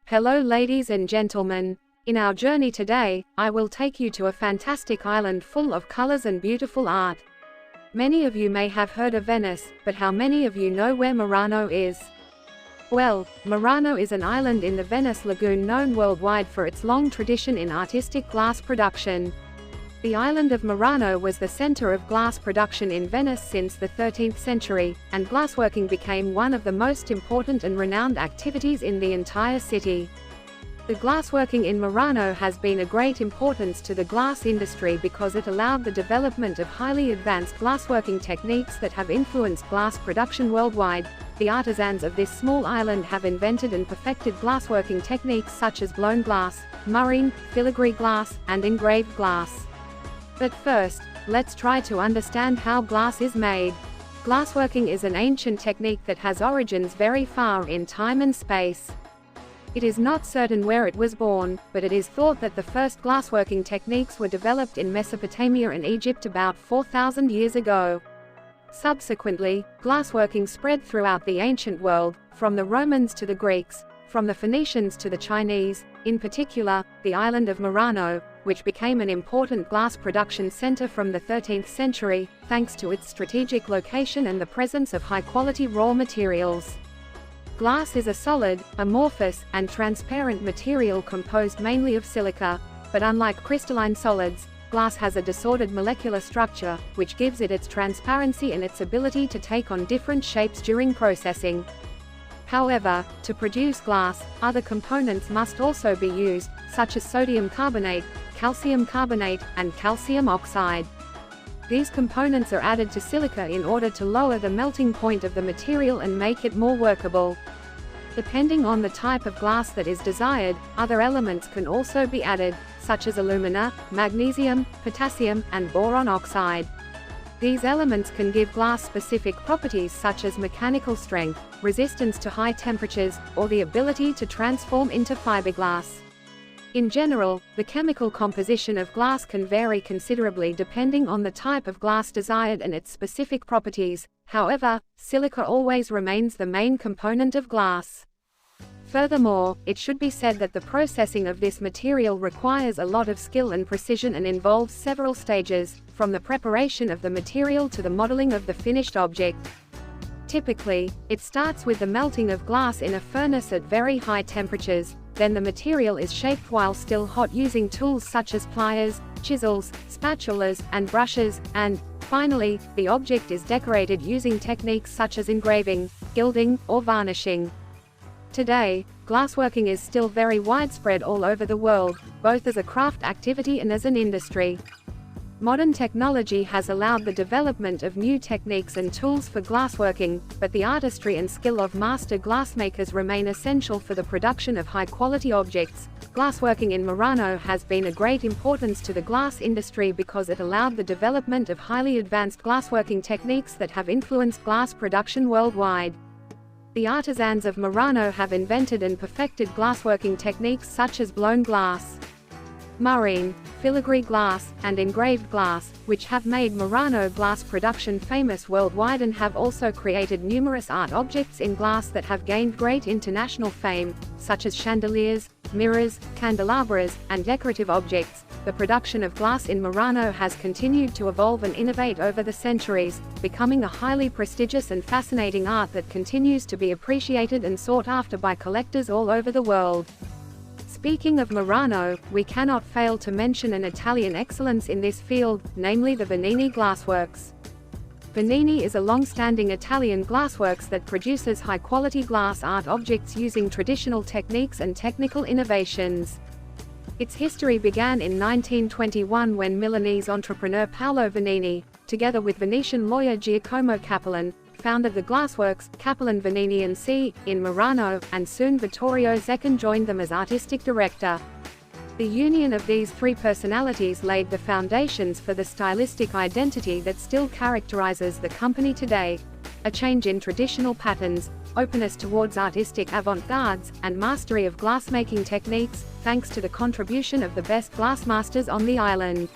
Hello ladies and gentlemen. In our journey today, I will take you to a fantastic island full of colors and beautiful art. Many of you may have heard of Venice, but how many of you know where Murano is? Well, Murano is an island in the Venice lagoon known worldwide for its long tradition in artistic glass production. The island of Murano was the center of glass production in Venice since the 13th century, and glassworking became one of the most important and renowned activities in the entire city. The glassworking in Murano has been of great importance to the glass industry because it allowed the development of highly advanced glassworking techniques that have influenced glass production worldwide. The artisans of this small island have invented and perfected glassworking techniques such as blown glass, murrine, filigree glass, and engraved glass. But first, let's try to understand how glass is made. Glassworking is an ancient technique that has origins very far in time and space. It is not certain where it was born, but it is thought that the first glassworking techniques were developed in Mesopotamia and Egypt about 4,000 years ago. Subsequently, glassworking spread throughout the ancient world, from the Romans to the Greeks, from the Phoenicians to the Chinese, in particular, the island of Murano, which became an important glass production center from the 13th century, thanks to its strategic location and the presence of high-quality raw materials. Glass is a solid, amorphous, and transparent material composed mainly of silica, but unlike crystalline solids, glass has a disordered molecular structure, which gives it its transparency and its ability to take on different shapes during processing. However, to produce glass, other components must also be used, such as sodium carbonate, calcium carbonate, and calcium oxide. These components are added to silica in order to lower the melting point of the material and make it more workable. Depending on the type of glass that is desired, other elements can also be added, such as alumina, magnesium, potassium, and boron oxide. These elements can give glass specific properties such as mechanical strength, resistance to high temperatures, or the ability to transform into fiberglass. In general, the chemical composition of glass can vary considerably depending on the type of glass desired and its specific properties. However, silica always remains the main component of glass. Furthermore, it should be said that the processing of this material requires a lot of skill and precision and involves several stages, from the preparation of the material to the modeling of the finished object. Typically, it starts with the melting of glass in a furnace at very high temperatures. Then the material is shaped while still hot using tools such as pliers, chisels, spatulas, and brushes, and, finally, the object is decorated using techniques such as engraving, gilding, or varnishing. Today, glassworking is still very widespread all over the world, both as a craft activity and as an industry. Modern technology has allowed the development of new techniques and tools for glassworking, but the artistry and skill of master glassmakers remain essential for the production of high-quality objects. Glassworking in Murano has been of great importance to the glass industry because it allowed the development of highly advanced glassworking techniques that have influenced glass production worldwide. The artisans of Murano have invented and perfected glassworking techniques such as blown glass, murrine, filigree glass, and engraved glass, which have made Murano glass production famous worldwide and have also created numerous art objects in glass that have gained great international fame, such as chandeliers, mirrors, candelabras, and decorative objects. The production of glass in Murano has continued to evolve and innovate over the centuries, becoming a highly prestigious and fascinating art that continues to be appreciated and sought after by collectors all over the world. Speaking of Murano, we cannot fail to mention an Italian excellence in this field, namely the Venini glassworks. Venini is a long-standing Italian glassworks that produces high-quality glass art objects using traditional techniques and technical innovations. Its history began in 1921 when Milanese entrepreneur Paolo Venini, together with Venetian lawyer Giacomo Cappellin, founded the glassworks, Cappellin Venini & C., in Murano, and soon Vittorio Zeccan joined them as artistic director. The union of these three personalities laid the foundations for the stylistic identity that still characterizes the company today: a change in traditional patterns, openness towards artistic avant-gardes, and mastery of glassmaking techniques, thanks to the contribution of the best glassmasters on the island.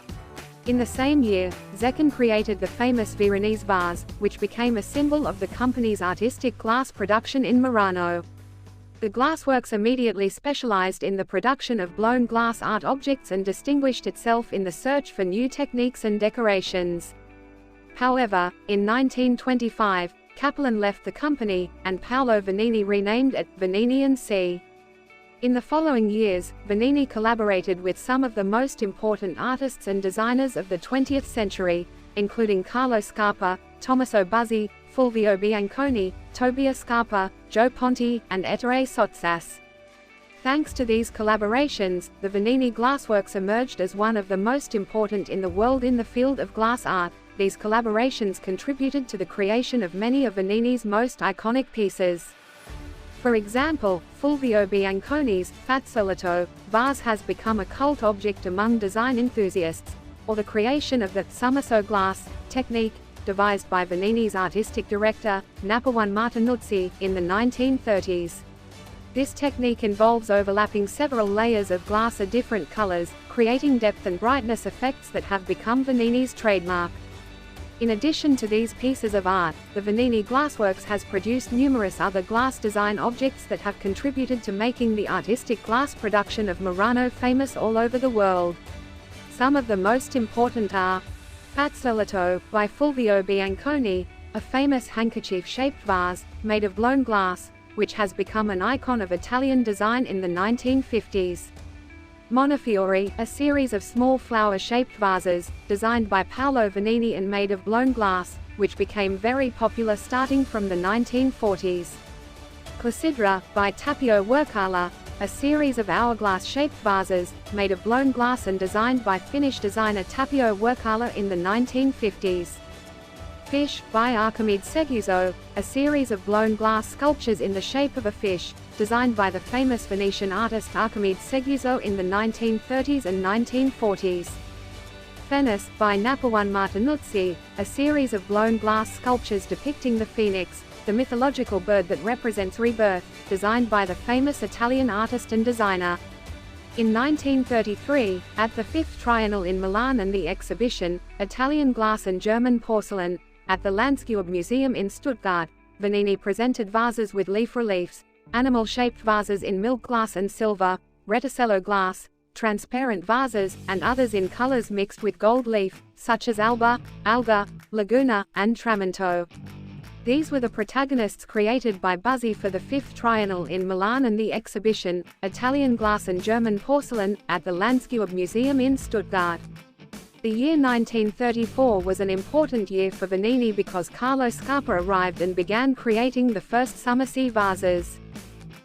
In the same year, Zeccan created the famous Veronese vase, which became a symbol of the company's artistic glass production in Murano. The glassworks immediately specialized in the production of blown glass art objects and distinguished itself in the search for new techniques and decorations. However, in 1925, Kaplan left the company, and Paolo Venini renamed it Venini & C. In the following years, Venini collaborated with some of the most important artists and designers of the 20th century, including Carlo Scarpa, Tommaso Buzzi, Fulvio Bianconi, Tobia Scarpa, Joe Ponti, and Ettore Sottsass. Thanks to these collaborations, the Venini glassworks emerged as one of the most important in the world in the field of glass art. These collaborations contributed to the creation of many of Venini's most iconic pieces. For example, Fulvio Bianconi's Fazzoletto vase has become a cult object among design enthusiasts, or the creation of the Summerso glass technique, devised by Venini's artistic director, Napoleon Martinuzzi, in the 1930s. This technique involves overlapping several layers of glass of different colors, creating depth and brightness effects that have become Venini's trademark. In addition to these pieces of art, the Venini Glassworks has produced numerous other glass design objects that have contributed to making the artistic glass production of Murano famous all over the world. Some of the most important are Fazzoletto, by Fulvio Bianconi, a famous handkerchief-shaped vase, made of blown glass, which has become an icon of Italian design in the 1950s. Montefiore, a series of small flower-shaped vases, designed by Paolo Venini and made of blown glass, which became very popular starting from the 1940s. Clessidra, by Tapio Workala, a series of hourglass-shaped vases, made of blown glass and designed by Finnish designer Tapio Workala in the 1950s. Fish, by Archimede Seguso, a series of blown glass sculptures in the shape of a fish, designed by the famous Venetian artist Archimede Seguso in the 1930s and 1940s. Phoenix, by Napoleon Martinuzzi, a series of blown glass sculptures depicting the phoenix, the mythological bird that represents rebirth, designed by the famous Italian artist and designer. In 1933, at the Fifth Triennale in Milan and the exhibition, Italian Glass and German Porcelain, at the Landskub Museum in Stuttgart, Venini presented vases with leaf reliefs, animal-shaped vases in milk glass and silver, reticello glass, transparent vases, and others in colors mixed with gold leaf, such as alba, alga, laguna, and tramonto. These were the protagonists created by Buzzi for the Fifth Triennale in Milan and the exhibition, Italian Glass and German Porcelain, at the Landskub Museum in Stuttgart. The year 1934 was an important year for Venini because Carlo Scarpa arrived and began creating the first summer-sea vases.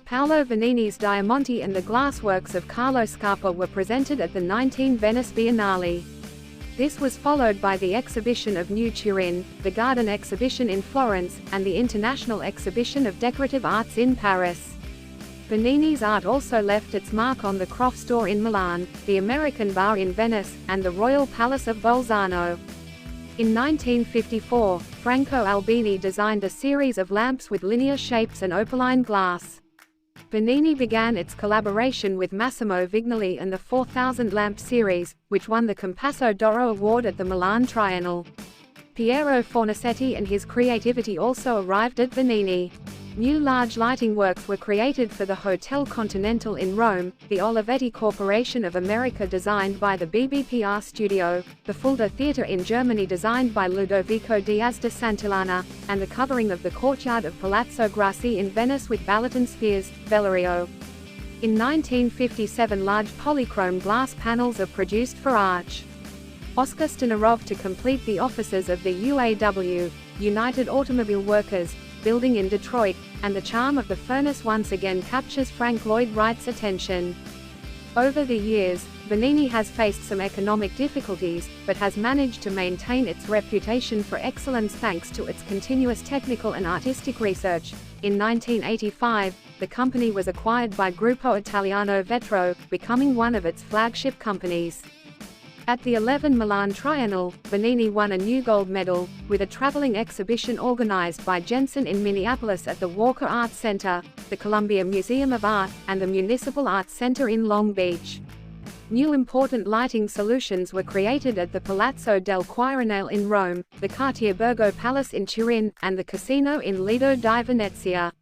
Paolo Venini's Diamanti and the glassworks of Carlo Scarpa were presented at the 19 Venice Biennale. This was followed by the exhibition of New Turin, the Garden Exhibition in Florence, and the International Exhibition of Decorative Arts in Paris. Venini's art also left its mark on the Croft Store in Milan, the American Bar in Venice, and the Royal Palace of Bolzano. In 1954, Franco Albini designed a series of lamps with linear shapes and opaline glass. Venini began its collaboration with Massimo Vignali and the 4000 lamp series, which won the Compasso d'Oro award at the Milan Triennale. Piero Fornasetti and his creativity also arrived at Venini. New large lighting works were created for the Hotel Continental in Rome, the Olivetti Corporation of America designed by the BBPR Studio, the Fulda Theatre in Germany designed by Ludovico Diaz de Santillana, and the covering of the courtyard of Palazzo Grassi in Venice with Balaton spheres, Bellerio. In 1957 large polychrome glass panels are produced for Arch. Oscar Stanarov to complete the offices of the UAW, United Automobile Workers, building in Detroit, and the charm of the furnace once again captures Frank Lloyd Wright's attention. Over the years, Venini has faced some economic difficulties, but has managed to maintain its reputation for excellence thanks to its continuous technical and artistic research. In 1985, the company was acquired by Gruppo Italiano Vetro, becoming one of its flagship companies. At the 11 Milan Triennale, Venini won a new gold medal, with a traveling exhibition organized by Jensen in Minneapolis at the Walker Art Center, the Columbia Museum of Art, and the Municipal Arts Center in Long Beach. New important lighting solutions were created at the Palazzo del Quirinale in Rome, the Cartier Borgo Palace in Turin, and the Casino in Lido di Venezia.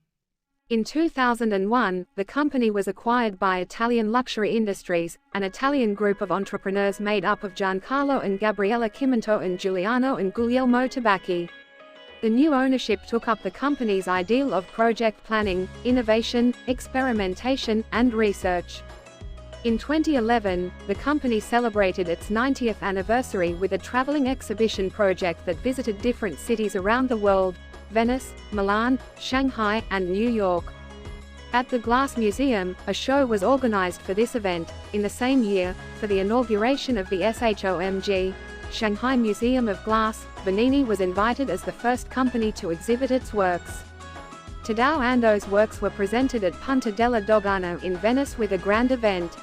In 2001, the company was acquired by Italian Luxury Industries, an Italian group of entrepreneurs made up of Giancarlo and Gabriella Cimento and Giuliano and Guglielmo Tabacchi. The new ownership took up the company's ideal of project planning, innovation, experimentation, and research. In 2011, the company celebrated its 90th anniversary with a traveling exhibition project that visited different cities around the world: Venice, Milan, Shanghai, and New York. At the Glass Museum, a show was organized for this event. In the same year, for the inauguration of the SHOMG, Shanghai Museum of Glass, Venini was invited as the first company to exhibit its works. Tadao Ando's works were presented at Punta della Dogana in Venice with a grand event.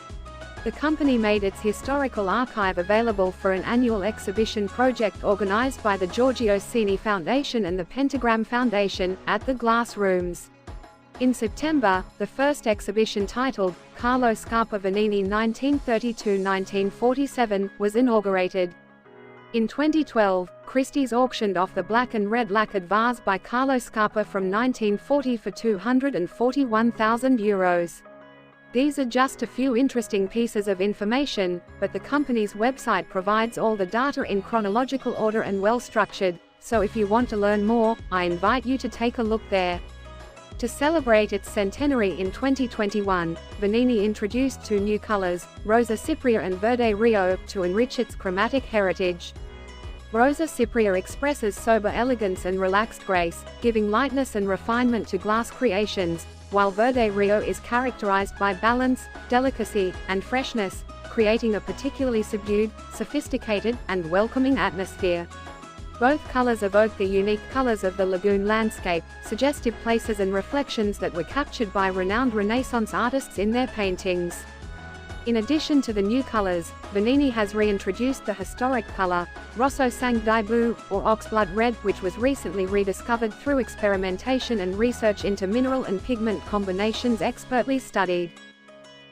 The company made its historical archive available for an annual exhibition project organized by the Giorgio Cini Foundation and the Pentagram Foundation, at the Glass Rooms. In September, the first exhibition, titled Carlo Scarpa Venini 1932–1947, was inaugurated. In 2012, Christie's auctioned off the black and red lacquered vase by Carlo Scarpa from 1940 for €241,000. These are just a few interesting pieces of information, but the company's website provides all the data in chronological order and well structured, so if you want to learn more, I invite you to take a look there. To celebrate its centenary in 2021, Venini introduced two new colors, Rosa Cipria and Verde Rio, to enrich its chromatic heritage. Rosa Cipria expresses sober elegance and relaxed grace, giving lightness and refinement to glass creations, while Verde Rio is characterized by balance, delicacy, and freshness, creating a particularly subdued, sophisticated, and welcoming atmosphere. Both colors evoke the unique colors of the lagoon landscape, suggestive places and reflections that were captured by renowned Renaissance artists in their paintings. In addition to the new colors, Venini has reintroduced the historic color, Rosso Sangue di Bue, or oxblood red, which was recently rediscovered through experimentation and research into mineral and pigment combinations expertly studied.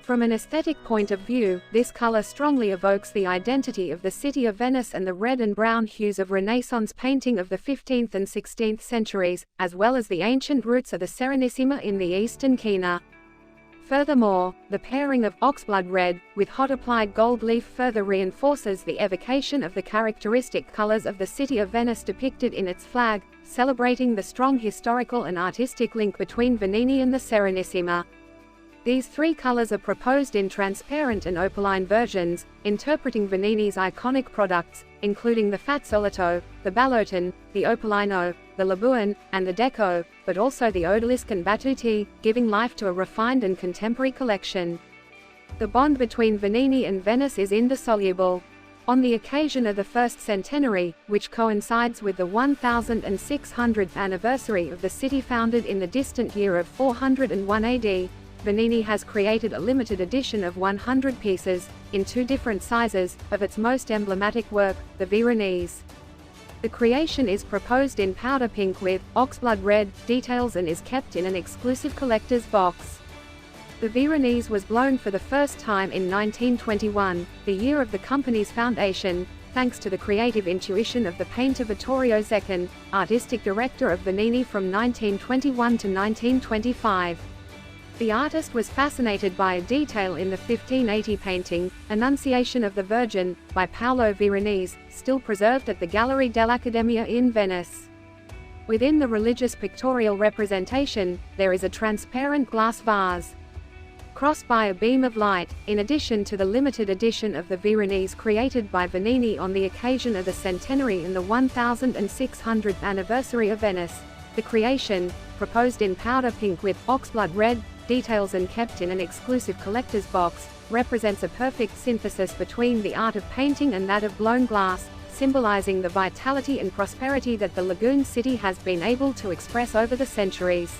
From an aesthetic point of view, this color strongly evokes the identity of the city of Venice and the red and brown hues of Renaissance painting of the 15th and 16th centuries, as well as the ancient roots of the Serenissima in the eastern China. Furthermore, the pairing of oxblood red with hot applied gold leaf further reinforces the evocation of the characteristic colors of the city of Venice depicted in its flag, celebrating the strong historical and artistic link between Venini and the Serenissima. These three colors are proposed in transparent and opaline versions, interpreting Venini's iconic products, including the Fazzoletto, the Ballotine, the Opalino, the Labuan, and the Deco, but also the Odalisque and Battuti, giving life to a refined and contemporary collection. The bond between Venini and Venice is indissoluble. On the occasion of the first centenary, which coincides with the 1600th anniversary of the city founded in the distant year of 401 AD, Venini has created a limited edition of 100 pieces, in two different sizes, of its most emblematic work, the Veronese. The creation is proposed in powder pink with oxblood red details and is kept in an exclusive collector's box. The Veronese was blown for the first time in 1921, the year of the company's foundation, thanks to the creative intuition of the painter Vittorio Zeccan, artistic director of Venini from 1921 to 1925. The artist was fascinated by a detail in the 1580 painting, Annunciation of the Virgin, by Paolo Veronese, still preserved at the Gallery dell'Accademia in Venice. Within the religious pictorial representation, there is a transparent glass vase, crossed by a beam of light, in addition to the limited edition of the Veronese created by Venini on the occasion of the centenary in the 1600th anniversary of Venice. The creation, proposed in powder pink with oxblood red details and kept in an exclusive collector's box, represents a perfect synthesis between the art of painting and that of blown glass, symbolizing the vitality and prosperity that the lagoon city has been able to express over the centuries.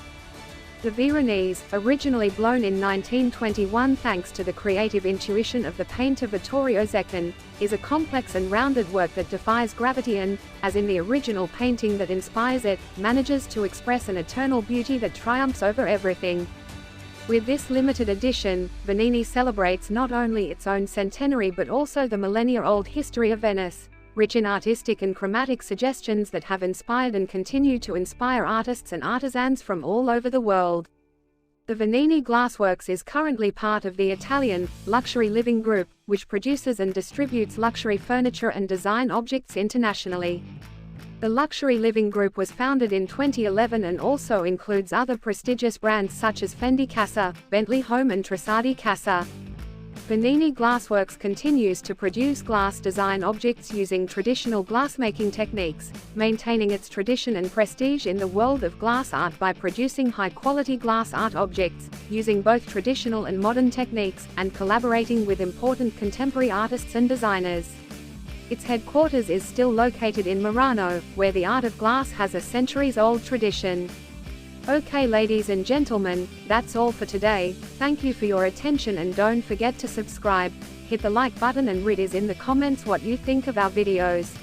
The Veronese, originally blown in 1921 thanks to the creative intuition of the painter Vittorio Zeccan, is a complex and rounded work that defies gravity and, as in the original painting that inspires it, manages to express an eternal beauty that triumphs over everything. With this limited edition, Venini celebrates not only its own centenary but also the millennia-old history of Venice, rich in artistic and chromatic suggestions that have inspired and continue to inspire artists and artisans from all over the world. The Venini Glassworks is currently part of the Italian luxury living group, which produces and distributes luxury furniture and design objects internationally. The luxury living group was founded in 2011 and also includes other prestigious brands such as Fendi Casa, Bentley Home and Trussardi Casa. Venini Glassworks continues to produce glass design objects using traditional glassmaking techniques, maintaining its tradition and prestige in the world of glass art by producing high-quality glass art objects, using both traditional and modern techniques, and collaborating with important contemporary artists and designers. Its headquarters is still located in Murano, where the art of glass has a centuries-old tradition. Okay, ladies and gentlemen, that's all for today. Thank you for your attention and don't forget to subscribe, hit the like button and write us in the comments what you think of our videos.